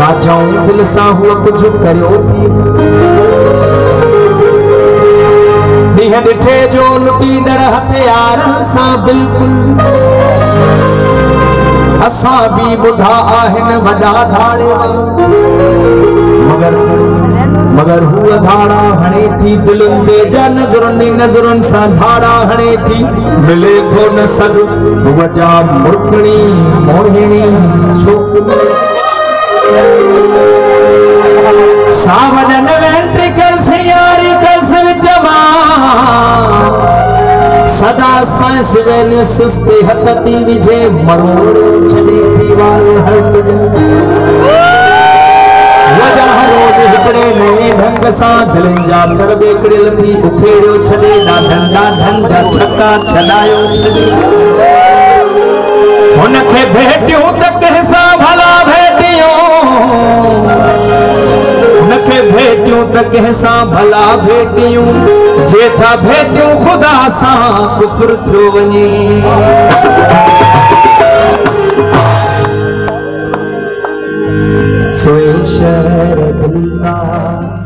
राजाऊं दिल सां हुआ कुछ करियो थी ॾींहं ॾिठे जो लुटींदड़ हथियार सां बिल्कुल असां भी ॿुधा आहिनि वॾा धाड़ेवा मगर हुआ धाड़ा हणे थी दिलुनि ते जा नज़रुनि सां धाड़ा हणे थी मिले थो न सद हुआ जा मुर्कणी मोहिणी छोकिरी सावधन वेंट्रिकल्स यारी कल्स विचवा सदा सांस वेन सुस्ती हथ थी विझे मरोड़ छॾे थी वाल हट वजह रोज़ हिकड़े नए ढंग सां दिलनि जा दर बेकड़ियल थी उखेड़ियो छॾे ॾाढनि जा छक्का छॾायो छॾे हुनखे भेटियूं त कंहिंसां भला भेटियूं हुनखे भेटियूं त कंहिंसां भला भेटियूं जे था भेटियूं ख़ुदा सां कुफ्र थियो वञे सोए शहर दिल का